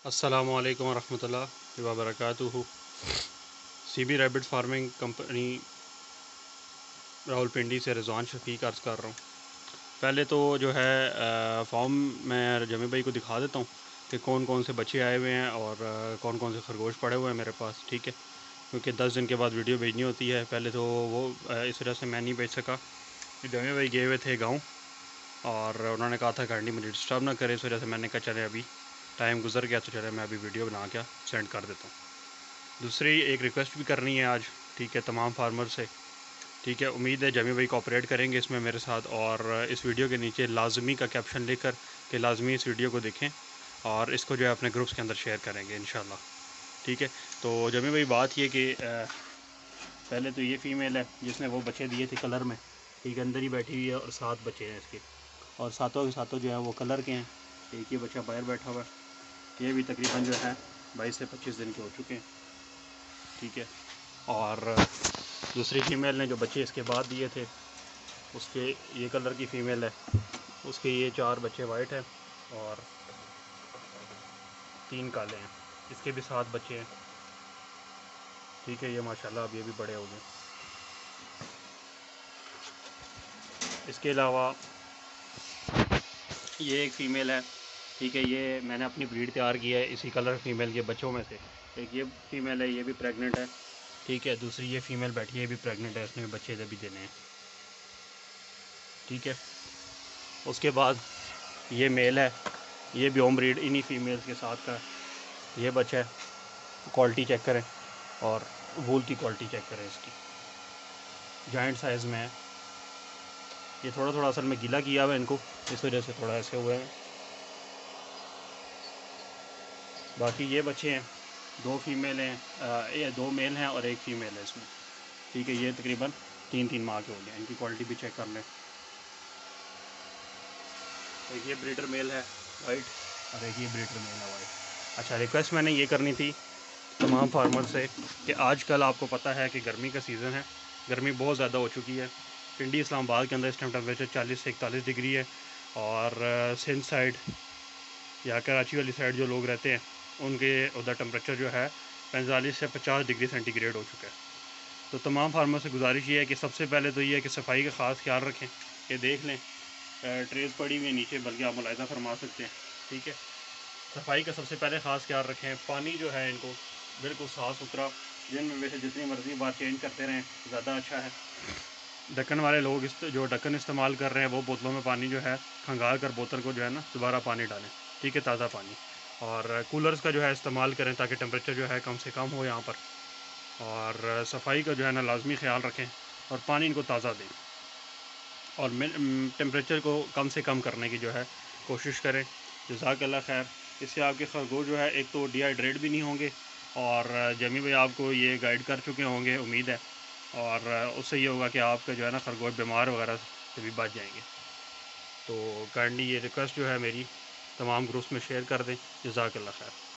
अस्सलामुअलैकुम वरहमतुल्लाहि वबरकातुहू। CB rabbit farming company Rawalpindi से रिजवान शफीक अर्ज़ कर रहा हूँ। पहले तो जो है फॉर्म मैं जमी भाई को दिखा देता हूँ कि कौन कौन से बच्चे आए हुए हैं और कौन कौन से खरगोश पड़े हुए हैं मेरे पास, ठीक है। क्योंकि 10 दिन के बाद वीडियो भेजनी होती है, पहले तो वो इस वजह से मैं नहीं भेज सका। जमी भाई गए हुए थे गाँव और उन्होंने कहा था गाड़ी मुझे डिस्टर्ब ना करे, इस वजह से मैंने कहा चले अभी टाइम गुजर गया तो चले मैं अभी वीडियो बना के सेंड कर देता हूँ। दूसरी एक रिक्वेस्ट भी करनी है आज, ठीक है, तमाम फार्मर से, ठीक है। उम्मीद है जमी भाई कोऑपरेट करेंगे इसमें मेरे साथ और इस वीडियो के नीचे लाजमी का कैप्शन लिखकर कि लाजमी इस वीडियो को देखें और इसको जो है अपने ग्रुप्स के अंदर शेयर करेंगे इंशाल्लाह, ठीक है। तो जमी भाई बात ये कि पहले तो ये फ़ीमेल है जिसने वो बच्चे दिए थे कलर में, ठीक है, अंदर ही बैठी हुई है और 7 बच्चे हैं इसके और सातों के सातों जो है वो कलर के हैं। एक ये बच्चा बाहर बैठा हुआ है, ये भी तकरीबन जो है 22 से 25 दिन के हो चुके हैं, ठीक है। और दूसरी फ़ीमेल ने जो बच्चे इसके बाद दिए थे उसके ये कलर की फ़ीमेल है, उसके ये 4 बच्चे वाइट हैं और 3 काले हैं, इसके भी 7 बच्चे हैं, ठीक है। ये माशाल्लाह अब ये भी बड़े हो गए। इसके अलावा ये एक फ़ीमेल है, ठीक है, ये मैंने अपनी ब्रीड तैयार की है इसी कलर फ़ीमेल के बच्चों में से। एक ये फ़ीमेल है, ये भी प्रेग्नेंट है, ठीक है। दूसरी ये फ़ीमेल बैठी है, ये भी प्रेग्नेंट है, इसने भी बच्चे भी देने हैं, ठीक है। उसके बाद ये मेल है, ये भी होम ब्रीड इन्हीं फीमेल्स के साथ का है। ये बच्चा है, क्वालिटी चेक करें और वूल की क्वालिटी चेक करें, इसकी जॉइंट साइज़ में है। ये थोड़ा थोड़ा असल में गीला किया हुआ है इनको, इस वजह से थोड़ा ऐसे हुए हैं। बाकी ये बच्चे हैं, 2 फीमेल हैं, ये 2 मेल हैं और 1 फीमेल है इसमें, ठीक है। ये तकरीबन 3-3 माह के हो गए। इनकी क्वालिटी भी चेक कर लें। एक ये ब्रीडर मेल है वाइट और एक ये ब्रीडर मेल है वाइट। अच्छा, रिक्वेस्ट मैंने ये करनी थी तमाम फार्मर से कि आजकल आपको पता है कि गर्मी का सीज़न है, गर्मी बहुत ज़्यादा हो चुकी है। पिंडी इस्लामाबाद के अंदर इस टाइम टेम्परेचर 40 से 41 डिग्री है और सिंध साइड या कराची वाली साइड जो लोग रहते हैं उनके उधर टेम्परेचर जो है 45 से 50 डिग्री सेंटीग्रेड हो चुका है। तो तमाम फार्मर से गुजारिश ये है कि सबसे पहले तो ये है कि सफाई का ख़ास ख्याल रखें। ये देख लें ट्रेस पड़ी हुई है नीचे, बल्कि आप मुलाहिज़ा फरमा सकते हैं, ठीक है। सफाई का सबसे पहले ख़ास ख्याल रखें। पानी जो है इनको बिल्कुल साफ़ सुथरा, दिन में वैसे जितनी मर्ज़ी बार चेंज करते रहें ज़्यादा अच्छा है। ढक्कन वाले लोग जो ढक्कन इस्तेमाल कर रहे हैं वो बोतलों में पानी जो है खंगाल कर बोतल को जो है ना दोबारा पानी डालें, ठीक है, ताज़ा पानी। और कूलर्स का जो है इस्तेमाल करें ताकि टेम्परेचर जो है कम से कम हो यहाँ पर। और सफाई का जो है ना लाजमी ख्याल रखें और पानी इनको ताज़ा दें और टेम्परेचर को कम से कम करने की जो है कोशिश करें। जज़ाकल्लाह खैर। इससे आपके खरगोश जो है एक तो डिहाइड्रेट भी नहीं होंगे और जमी भाई आपको ये गाइड कर चुके होंगे उम्मीद है, और उससे ये होगा कि आपका जो है ना खरगोश बीमार वगैरह से भी बच जाएंगे। तो काइंडली ये रिक्वेस्ट जो है मेरी तमाम ग्रुप्स में शेयर कर दें। जज़ाकल्लाह खैर।